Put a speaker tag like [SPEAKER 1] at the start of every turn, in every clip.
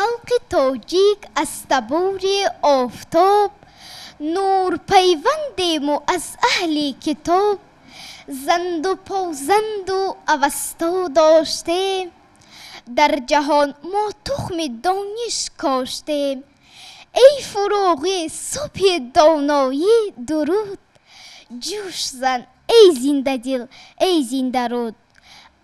[SPEAKER 1] خلق تاجیک از تبور آفتاب، نور پیوندیم و از اهل کتاب، زند و پوزند و اوستا داشتیم، در جهان ما تخم دانش کاشتیم. ای فروغ صبح دانایی درود، جوش زن ای زنده دل ای زنده رود.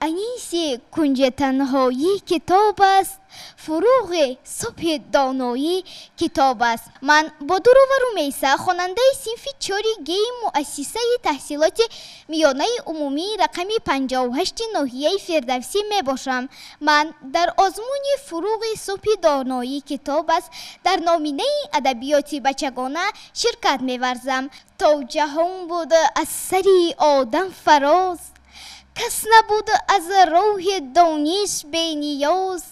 [SPEAKER 1] انیس کنج تنهایی کتاب است، فروغ صبح دانایی کتاب است. من با درو و رومیسا خواننده صنف 4G مؤسسه تحصیلات میانه عمومی رقم 58 ناحیه فردوسی می باشم. من در آزمون فروغ صبح دانایی کتاب است در نامینه ادبیات بچگانه شرکت می ورزم. تا جهان بوده از سری آدم فراز، کس نبود از روح دانش بی نیاز.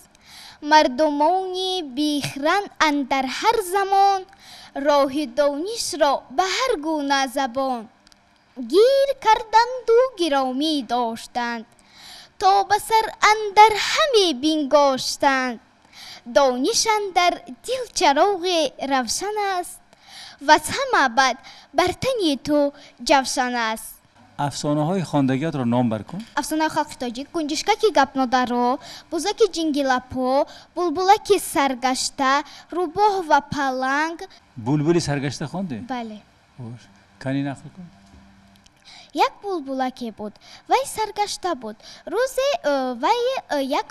[SPEAKER 1] مردمانی بیخرن اندر هر زمان، راه دانش را به هر گونه زبان. گیر کردند و گرامی داشتند، تا به سر اندر همه بنگاشتند. دانش اندر دل چراغ روشن است، و از همه بد بر تن تو جوشن است.
[SPEAKER 2] افسانه های خواندگیات را نام برکن.
[SPEAKER 1] افسانه خلق تاجیک: گنجشکک گپنادارو، بزک جنگیلاپو، بلبلک سرگشته، روباه و پلنگ.
[SPEAKER 2] بلبل سرگشته خوانده؟
[SPEAKER 1] بله.
[SPEAKER 2] باش. کنی نقل کن.
[SPEAKER 1] یک بلبلکی بود، وی سرگشته بود. روزی وی یک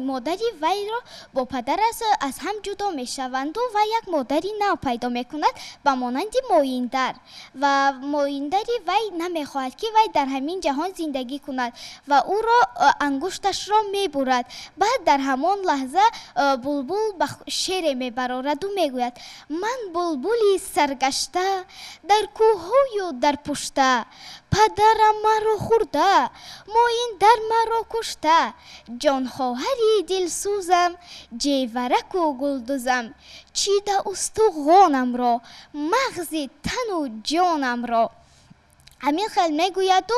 [SPEAKER 1] مادری وی را با پدرش از هم جدا می شوند و یک مادری نو پیدا می کند به مانند مایندر، و مایندری وی نمی خواهد که وی در همین جهان زندگی کند و او را انگشتش را می برد. بعد در همان لحظه بلبل به شیر می برارد و می گوید: من بلبلی سرگشته در کوه‌های و در پشته، پدرم مرا خورده، مایندر مرا کشته. جان خواهری دلسوزم، جیورک و گلدوزم، چیده استخوانم را، مغز تن و جانم را. همین خیلی میگوید و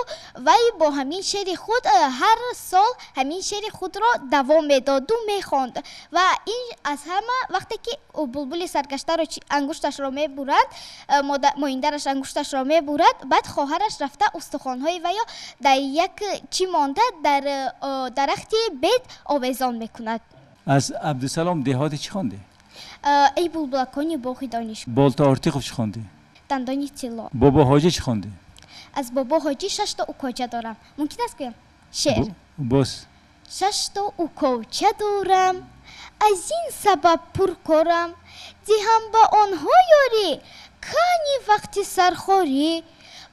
[SPEAKER 1] وی با همین شعر خود هر سال همین شعر خود را دوام میداد و میخواند. و این از همه وقتی که بلبل سرگشته را انگشتش را میبرد، مایندرش انگشتش را میبرد، بعد خواهرش رفته استخوان‌های وی در یک چی مانده در درخت بید آویزان میکند.
[SPEAKER 2] از عبدالسلام دهاتی چی خوانده؟
[SPEAKER 1] ای بلبلکانی باغی دانش.
[SPEAKER 2] بالتا آرتیقوف چی خوانده؟
[SPEAKER 1] دندانی طلا.
[SPEAKER 2] بابا حاجی چی خوانده؟
[SPEAKER 1] از بابا حاجی 6 تا اوکاچه دارم. ممکن است که شعر
[SPEAKER 2] باز
[SPEAKER 1] 6 تا اوکاچه دارم، از این سبب پرکارم، دهم به آنها یاری، کنی وقتی سرخوری.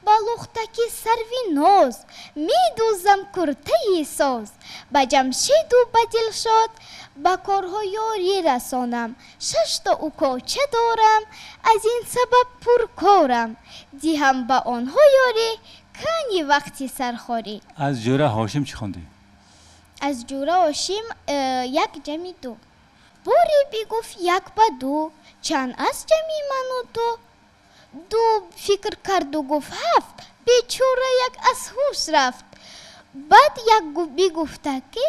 [SPEAKER 1] با لختکی سروی ناز، میدوزم کرته ساز، به جمشید و به دلشاد به کارها یاری رسانم. 6 تا اوکاچه دارم، از این سبب پرکارم، دهم به آنها یاری، کنی وقتی سرخوری.
[SPEAKER 2] از جوره هاشم چی خوانده؟
[SPEAKER 1] از جوره هاشم یک جمعی دو. باری بگفت یک به دو، چند از جمعی من و تو. دو فکر کرد و گفت 7، بیچاره یک از هوش رفت. بعد یک بگفته که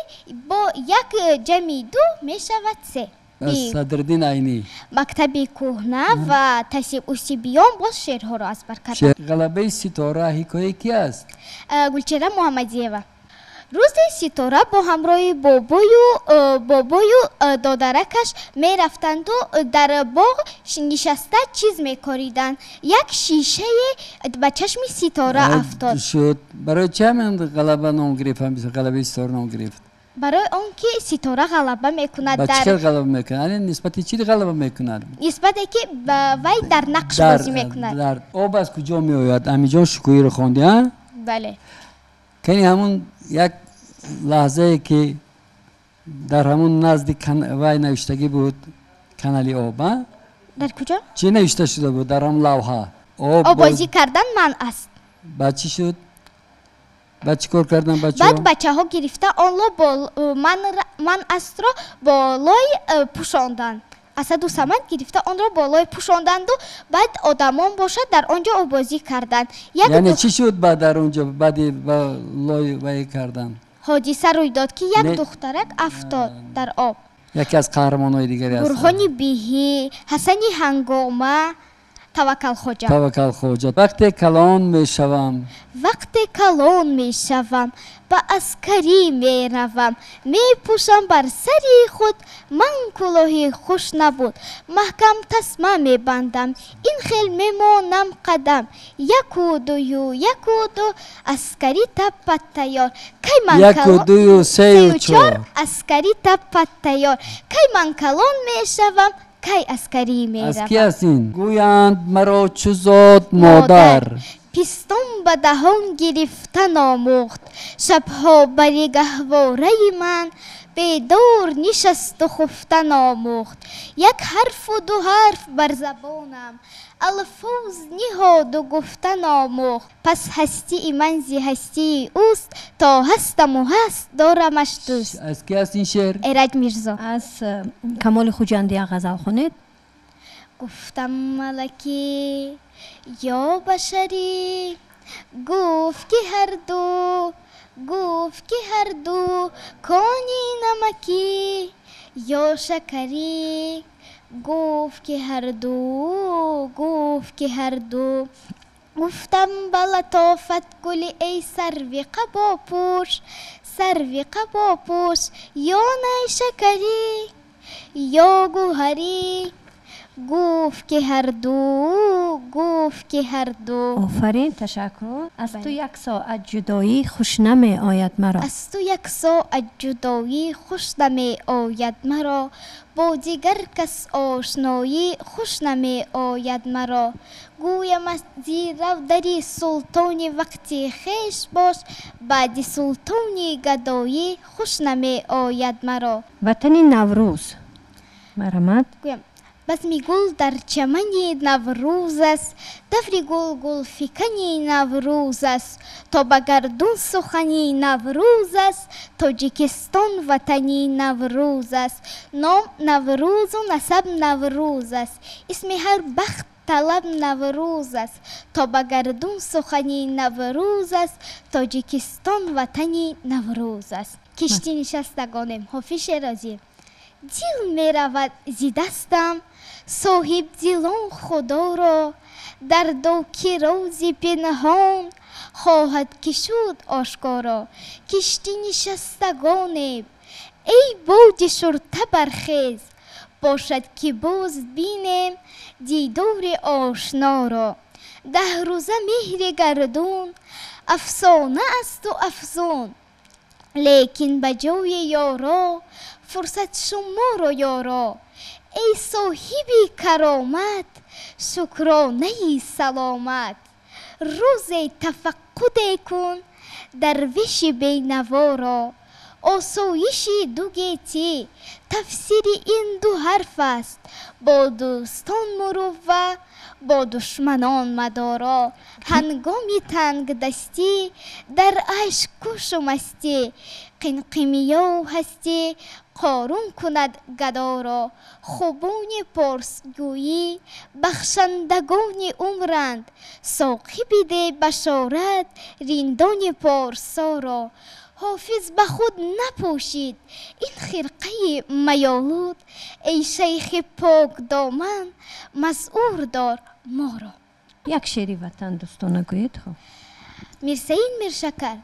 [SPEAKER 1] با یک جمعی دو می شود 3.
[SPEAKER 3] صدرالدین عینی.
[SPEAKER 1] مکتب کهنه و تصیب اوسیبیان باز شعرها را از بر کردن.
[SPEAKER 3] غلبه ستاره حکایه کی است؟
[SPEAKER 1] گلچهره محمدیه. روز ستاره با همراه بابای و دادرکش می رفتند و در باغ نشسته چیز می کاریدند. یک شیشه به چشم ستاره افتاد.
[SPEAKER 3] شد. برای چه من غلبه نام گرفت؟ غلبه ستاره نام گرفت؟
[SPEAKER 1] برای آنکه ستاره غلبه میکند.
[SPEAKER 3] با چه غلبه میکند؟ نسبت چی غلبه میکند؟
[SPEAKER 1] نسبت که وی در نقش بازی میکند.
[SPEAKER 3] در آب از کجا میآید؟ امیجان شکویی رو خوانده ها؟
[SPEAKER 1] بله.
[SPEAKER 3] کنی همون یک لحظه که در همون نزد وی نوشتگی بود کانالی آب.
[SPEAKER 1] در کجا؟
[SPEAKER 3] چی نوشته شده بود در همون لوحه؟
[SPEAKER 1] آب بازی کردن من است.
[SPEAKER 3] بعد چی شد؟ بعد چی کار کردن بچه ها؟
[SPEAKER 1] بعد بچه ها گرفته آن من است را بالای پوشاندن. اسد و سمند گرفته آن را بالای پوشاندند و بعد آدمان باشد در آنجا آب بازی کردند.
[SPEAKER 3] یعنی چی شد بعد در اونجا بعد بالای وی کردن؟
[SPEAKER 1] حادثه روی داد که یک دخترک افتاد در آب.
[SPEAKER 3] یکی از قهرمان‌های دیگری هست.
[SPEAKER 1] برهانی بیهی، حسنی هنگامه، توکل خوجا.
[SPEAKER 3] توکل خوجا. وقتی کلان میشوم
[SPEAKER 1] وقتی کلان میشوم به عسکری میروم، میپوشم بر سری خود من کلاهی خوش نبود، محکم تسمه میبندم این خیل میمانم قدم، یک و دو عسکری تپت تیار، کی من
[SPEAKER 3] یک و دوی و سه و چهار
[SPEAKER 1] عسکری تپت تیار، کی من کلان میشوم کی عسکری میروم.
[SPEAKER 3] از کی هستین؟ گویند مرا چو زاد مادر،
[SPEAKER 1] پیستم به دهان گرفتن آموخت، شبها بر گهواره من بیدار نشست و خفتن آموخت، یک حرف و دو حرف بر زبانم الفاظ نهاد و گفتن آموخت، پس هستی من زی هستی اوست، تا هستم و هست دارمش دوست.
[SPEAKER 3] از کی هست این شعر؟
[SPEAKER 1] ایرج میرزا.
[SPEAKER 4] از کمال خوجندی غزل خونید.
[SPEAKER 1] گفتم ملکی یا بشری، گفت که هر دو کانی نمکی یا شکری، گفت که هر دو گفتم به لطافت گلی ای سروی قبا پوش یا نیشکری یا گوهری، گفت که هر دو.
[SPEAKER 4] آفرین، تشکر. از تو یک ساعت جدایی خوش نمی آید مرا،
[SPEAKER 1] از تو یک ساعت جدایی خوش نمی آید مرا، با دیگر کس آشنایی خوش نمی آید مرا، گویم از زیر دری سلطانی وقتی خیش باش، بعد سلطانی گدایی خوش نمی آید مرا.
[SPEAKER 4] وطن نوروز مرمت.
[SPEAKER 1] گویم بزمی گل در چمنی نوروز است، دفری گل فکنی نوروز است، تا به گردون سخنی نوروز است، تاجیکستان وطنی نوروز است، نام نوروز و نسب نوروز است، اسم هر بخت طلب نوروز است، تا به گردون سخنی نوروز است، تاجیکستان وطنی نوروز است. کشتی نشستگانم حافظ شیرازی. دل می رود زی دستم صاحب دلان خدا را، در داکی روزی پنهان خواهد که شد آشکارا، کشتی نشستگانیم ای باد شرطه برخیز، باشد که باز بینیم دیدار آشنا را، 10 روزه مهر گردون افسانه است و افزون، لیکن به جای یارا فرصت شما را یارا، ای صاحبی کرامت شکرانه سلامت، روز تفقد کن درویش بینوا را، آسایش دو گیتی تفسیر این دو حرف است، با دوستان مروه با دشمنان مدارا، هنگامی تنگ دستی در عشق کوش و مستی، قنقمیا و هستی قارون کند گدا را، خوبان پارسگویی بخشندگان عمرند، ساقی بده بشارت رندان پارسا را، حافظ به خود نپوشید این خرقه میالود، ای شیخ پاک دامن مسعور دار ما را.
[SPEAKER 4] یک شعری وطن دوستانه گوید. خب
[SPEAKER 1] میرسین میرشکر.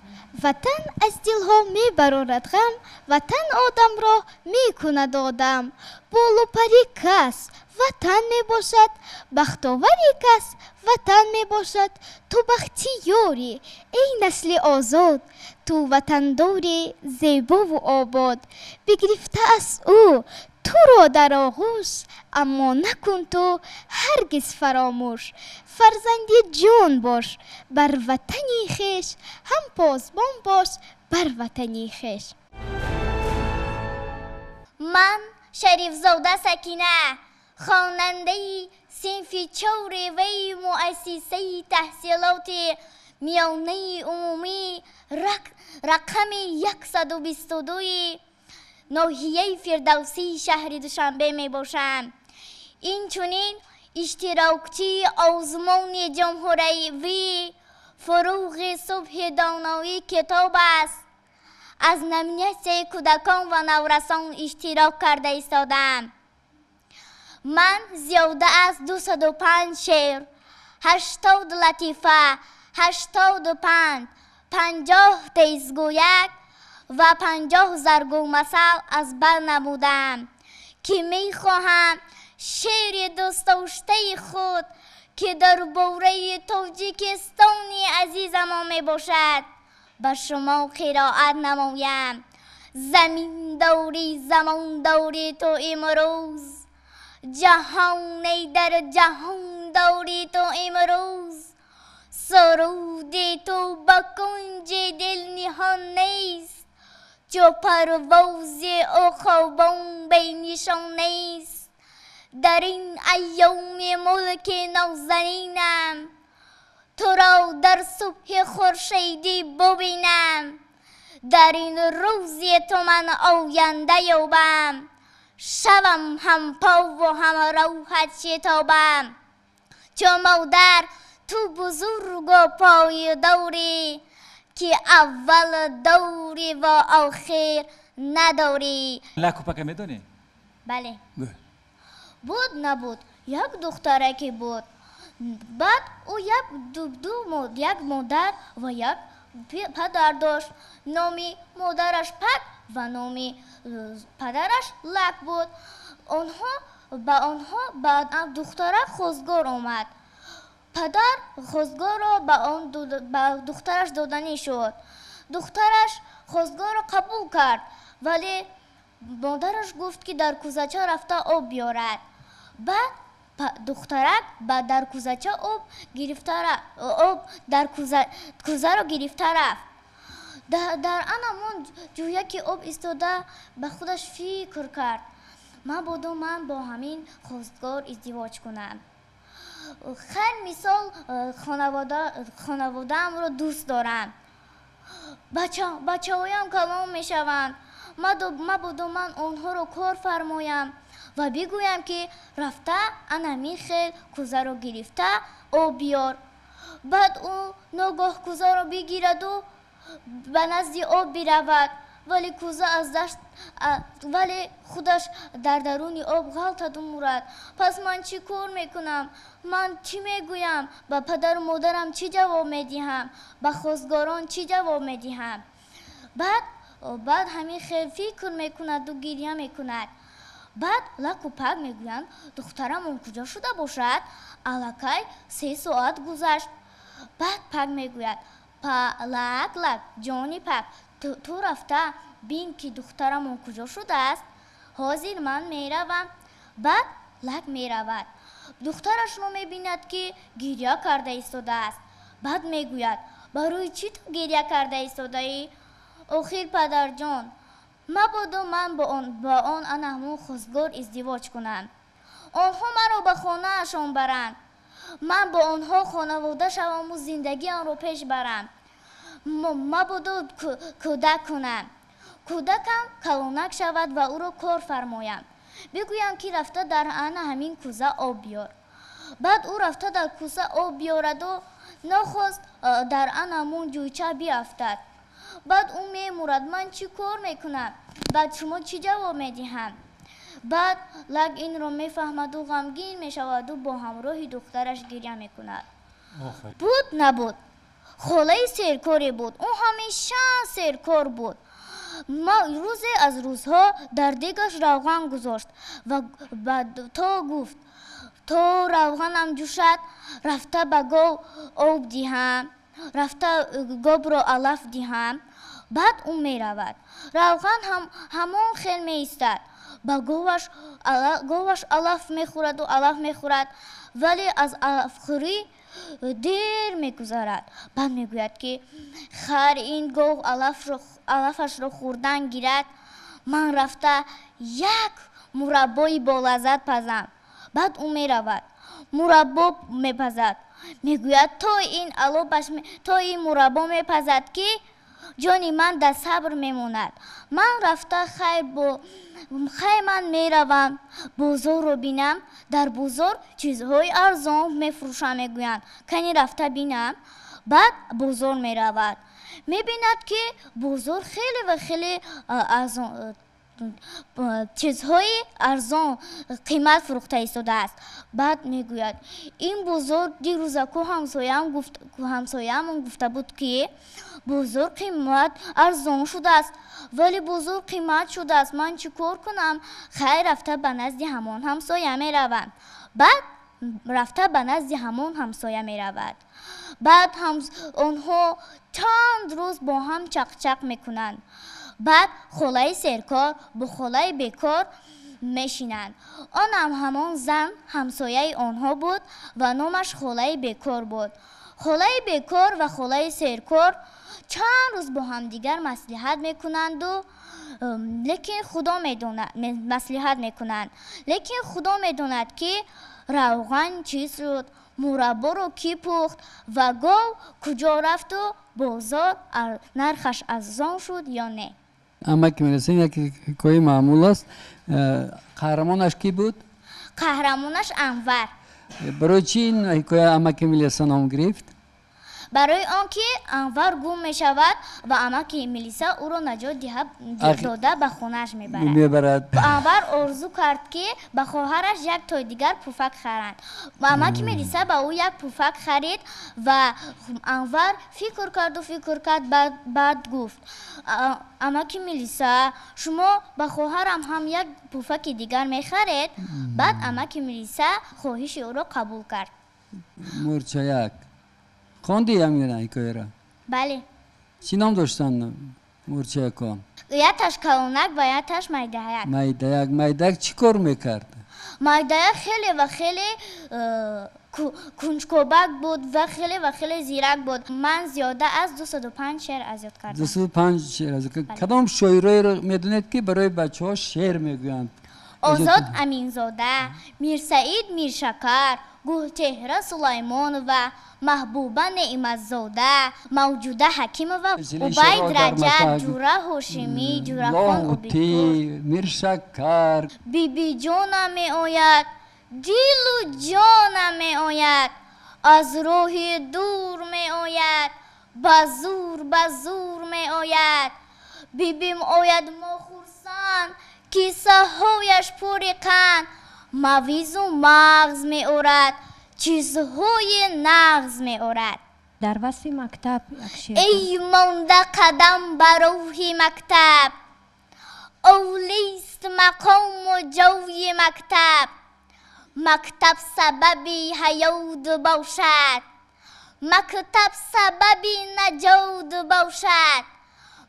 [SPEAKER 1] وطن از دلها می برارد غم، وطن آدم را می کند آدم، بالو پری کس وطن می باشد، بختاوری کس وطن می باشد، تو بختی یاری ای نسل آزاد، تو وطن داری زیبا و آباد، بگرفته از او تو را در آغوش، اما نکن تو هرگز فراموش، فرزندی جان باش بر وطنی خویش، هم پاسبان باش بر وطنی خویش.
[SPEAKER 5] من شریف زاده سکینه، خواننده صنف 4 وی مؤسسه تحصیلات میانه عمومی رقم 122 ناحیه فردوسی شهر دوشنبه می باشم. این چنین اشتراکچی آزمون جمهوری وی فروغ صبح دانایی کتاب است. از نمینت کودکان و نورسان اشتراک کرده ایستادم. من زیاده از 205 شعر، 80 لطیفه، 85 50 تیزگویک و 50 ضرب مثل از بر نمودم که میخواهم شعر دوست داشته خود که در باره تاجیکستان عزیزم می باشد به شما قرائت نمایم. زمین داری زمان داری تو امروز، جهانی در جهان داری تو امروز، سرودی تو به کنج دل نهان نیست، چو پرواز عقابان بی نشان نیست. در این ایام ملک نازنینم تو را در صبح خورشیدی ببینم، در این روزی تو من آینده یابم، شوم هم پا و هم روحت شتابم. چو مادر تو بزرگ و پایداری که اول دوری و آخر نداری.
[SPEAKER 2] لکوپکه میدونی؟
[SPEAKER 5] بله.
[SPEAKER 2] بله.
[SPEAKER 5] بود نبود یک دخترکی بود. بعد او یک مادر و یک پدر داشت. نامی مادرش پک و نامی پدرش لک بود. بعد دخترک خواستگار آمد. پدر خواستگار را به دخترش دادنی شد. دخترش خواستگار را قبول کرد ولی مادرش گفت که در کوزچه رفته آب بیارد. بعد دخترک در کوزچه آب در کوزه را گرفته رفت. در آن جویا که آب ایستاده به خودش فکر کرد من با همین خواستگار ازدواج کنم. خیلی مثال خانواده‌ام را دوست دارم. بچه هایم کلام می شوند. من آنها را کار فرمایم و بگویم که رفته انمی خیل کوزه را گرفته آب بیار. بعد او ناگاه کوزه را بگیرد و به نزد آب برود ولی کوزه از دست ولی خودش در درون آب غلطد و مرد. پس من چی کار میکنم؟ من چی میگویم؟ به پدر و مادرم چی جواب میدهم؟ به خواستگاران چی جواب میدهم؟ بعد همین خیلی فکر میکند و گریه میکند. بعد لک و پک میگویند دخترم اون کجا شده باشد؟ الکی 3 ساعت گذشت. بعد پک میگوید لک جانی پک تو رفته بین که دخترم اون کجا شده است؟ حاضر من میروم. بعد لک میرود. دخترش رو میبیند که گریه کرده ایستاده است. بعد میگوید برای چی تو گریه کرده ایستاده ای؟ آخر پدر جان مبادا من با آن همون خواستگار ازدواج کنم. آنها مرا به خانه اشان برند. من با آنها خانواده شوم و زندگی آن رو پیش برم. مبادا کودک کنم. کودکم کلانک شود و او را کار فرمایم. بگویم که رفته در همین کوزه آب بیار. بعد او رفته در کوزه آب بیارد و نخواست در همون جویچه بیافتد. بعد او میمورد من چی کار میکنم؟ بعد شما چی جواب میدهم؟ بعد لگ این رو میفهمد و غمگین میشود و با همراه دخترش گریه میکند. بود نبود خاله سرکاری بود. او همیشه سرکار بود. روزی از روزها در دیگش روغن گذاشت و تا گفت تا روغنم جوشد رفته به گاو آب دهم، رفته گاو را علف دهم. بعد او می رود. روغن همان خیل می ایستد. با گاوش علف می خورد و علف می خورد ولی از علف خوری دیر می گذارد. بعد می گوید که خیر این گاو علفش را خوردن گیرد، من رفته یک مربای با لذت پزم. بعد او می رود مربا می پزد. می گوید تا این مربا می پزد که جانی من در صبر می موند. من رفته خیر من می روم بازار رو بینم. در بازار چیزهای ارزان می فروشم. می گویند کنی رفته بینم. بعد بازار می رود میبیند که بازار خیلی و خیلی ارزان چیزهای ارزان قیمت فروخته ایستاده است. بعد میگوید این بازار دیروزه که همسایه‌ام گفته بود که بازار قیمت ارزان شده است ولی بازار قیمت شده است، من چی کار کنم؟ خیر رفته به نزد همان همسایه میروم. بعد رفته به نزد همون همسایه می رود. بعد آنها چند روز با هم چق میکنند. بعد خالای سرکار با خالای بیکار میشینند. آن همان زن همسایه آنها بود و نامش خالای بیکار بود. خالای بیکار و خالای سرکار چند روز با هم دیگر مصلحت میکنند و لیکن خدا میداند مصلحت میکنند، لیکن خدا میداند که روغن چیز شد، مربا رو کی پخت و گاو کجا رفت و بازار نرخش ارزان شد یا نه.
[SPEAKER 3] اما که میرسیم یک حکایه معمول است. قهرمانش کی بود؟
[SPEAKER 5] قهرمانش انور.
[SPEAKER 3] برای چی این حکایه اما که میرسه نام گرفت؟
[SPEAKER 5] برای آنکه انور گم می شود و امک ملیسا او را نجات داده به خونه‌اش میبرد. انور آرزو کرد که به خواهرش یک تای دیگر پفک خرند و امک ملیسا به او یک پفک خرید و انور فکر کرد بعد گفت امک ملیسا شما به خواهرم هم یک پفک دیگر میخرید؟ بعد امک ملیسا خواهش او را قبول کرد.
[SPEAKER 3] مورچه‌یک خوندی همین حکایه را؟
[SPEAKER 5] بله.
[SPEAKER 3] چی نام داشتن مورچه‌یک‌ها؟
[SPEAKER 5] یکش کلونک و یکش میدهک.
[SPEAKER 3] میدهک چی کار میکرد؟
[SPEAKER 5] میدهک خیلی و خیلی کنجکاوک بود و خیلی زیرک بود. من زیاده از 205 شعر از یاد کردم.
[SPEAKER 3] 205 شعر از یاد. کدام شاعرایی را میدونید که برای بچه ها شعر میگویند؟
[SPEAKER 5] آزاد امینزاده، میرسعید میرشکر، گلچهره سلیمان و محبوبه نعمتزاده، موجوده حکیم و عبید رجب، جوره هاشمی، جوره خان
[SPEAKER 3] لاهوتی، میرشکر.
[SPEAKER 5] بی جانم می آید، دل و جانم می آید، از راه دور می آید، بزور می آید. بیم آید ما خورسان کیسه هایش پوری قند، مویز و مغز می آورد، چیزهای نغز می آورد.
[SPEAKER 4] در وصف مکتب
[SPEAKER 5] ای مانده قدم بر راه مکتب، اولیست مقام و جوی مکتب. مکتب سببی حیات باشد، مکتب سببی نجات باشد.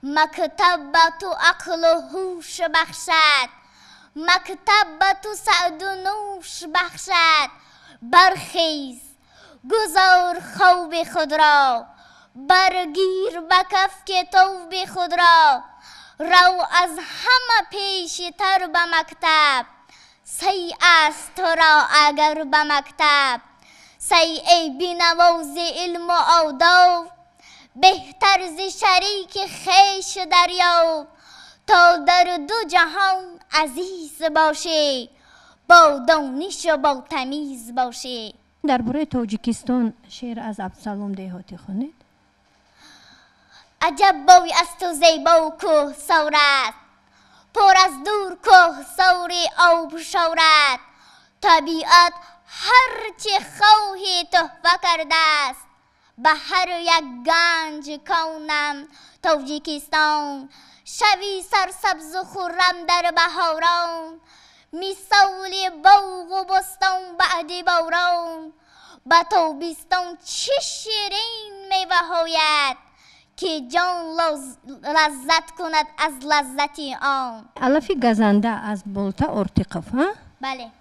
[SPEAKER 5] مکتب به تو عقل و هوش بخشد، مکتب به تو سعد و نوش بخشد. برخیز گذار خواب خود را، برگیر به کف کتاب خود را. رو از همه پیشتر به مکتب، سی است تو را اگر به مکتب. سی ای بینواز علم و آداب، بهتر ز شریک خویش دریاب. تا در دو جهان عزیز باشی، با دانش و با تمیز باشی.
[SPEAKER 4] درباره تاجیکستان شعر از عبدالسلام دیهاتی خوانید؟
[SPEAKER 5] عجب بوی از تو زیبا و کوهسار است، پر از دور کوهساری آب شورد. طبیعت هر چه خواهی تحفه کرده است، به هر یک گنج کونم تاجیکستان. شوی سرسبز و خرم در بهاران، مثال باغ و بستان بعد باران. به تابستان چه شیرین میوه هاید، که جان لذت کند از لذت آن.
[SPEAKER 4] علف گزنده از بولتا ارتقاف ها؟
[SPEAKER 5] بله.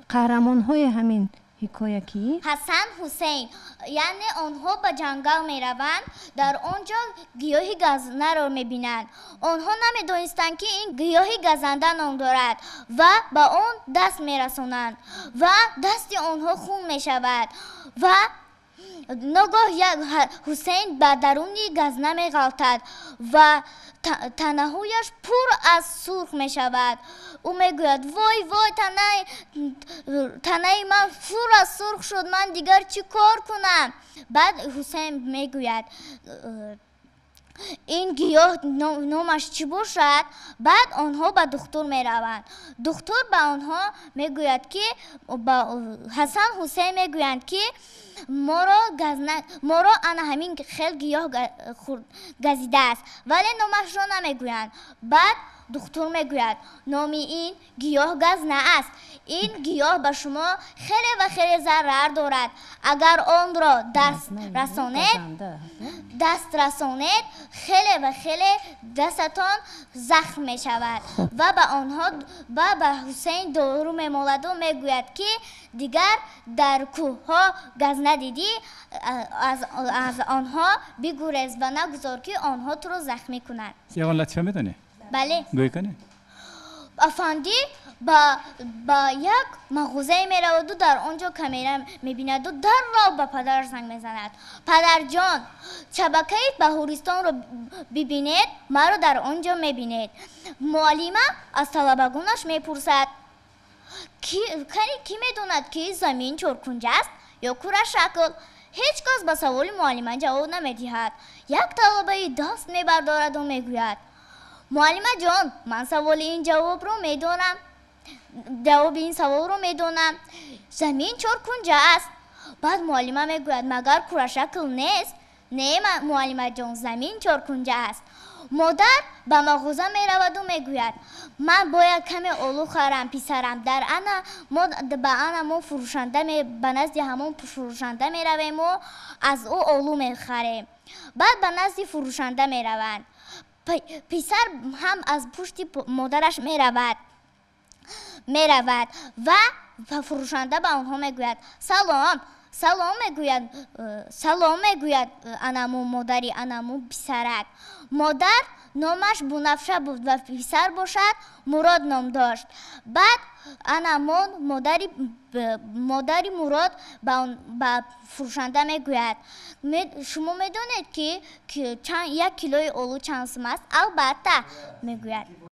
[SPEAKER 4] قهرمان های همین حکایه کی؟
[SPEAKER 5] حسن حسین، یعنی آنها به جنگل می روند، در آنجا گیاهی گزنده را می بینند. آنها نمی دانستند که این گیاهی گزنده نام دارد و به آن دست می رسانند و دست آنها خون می شود و ناگاه حسین به درون گزنه می‌غلطد و تنهایش پر از سرخ می شود. او میگوید وای وای تنه من پر از سرخ شد، من دیگر چی کار کنم؟ بعد حسین میگوید این گیاه نامش چی باشد؟ بعد آنها به دکتر می روند. دکتر به آنها میگوید که حسن حسین میگویند که ما را آن همین خیلی گیاه گزیده است، ولی نامش را نمیگویند. بعد دکتر میگوید نام این گیاه گزنه است. این گیاه به شما خیلی و خیلی ضرر دارد. اگر آن را دست رسانید خیلی و خیلی دستتان زخم می شود. و به حسین دارو میمالد و میگوید که دیگر در کوه ها گزنه دیدی، از آنها بگریز و نگذار که آنها تو رو زخمی کنند.
[SPEAKER 2] یه لطفه میدونی؟
[SPEAKER 5] بله.
[SPEAKER 2] گوی کنی؟
[SPEAKER 5] افندی با یک مغازه می رود و در آنجا کامیرا می بیند و در را به پدر زنگ می زند. پدر جان، شبکه بهارستان را ببینید، ما را در آنجا می بینید. معلمه از طلبگانش می پرسد کی می داند که زمین چهارکنجه است یا کره شکل؟ هیچ کس به سوال معلمه جواب نمی دهد. یک طالبه دست می بردارد و می گوید معلمه جان، من سوال این جواب رو میدونم. جواب این سوال رو میدونم. زمین چهارکنجه است. بعد معلمه میگوید مگر کره شکل نیست؟ نه معلمه جان، زمین چهارکنجه است. مادر به مغازه میرود و میگوید من باید کمی آلو خرم پسرم. به ما فروشنده به نزد همون فروشنده میرویم و از او آلو میخریم. بعد به نزد فروشنده میروند. پسر هم از پشت مادرش میرود و فروشنده به آنها میگوید سلام میگوید انمو مادری انمو پسرک. مادر نامش بنفشه بود و پسر باشد مراد نام داشت. بعد انمون مادری مراد به فروشنده میگوید شما میدونید که یک کیلوی آلو چند سوم است؟ البته میگوید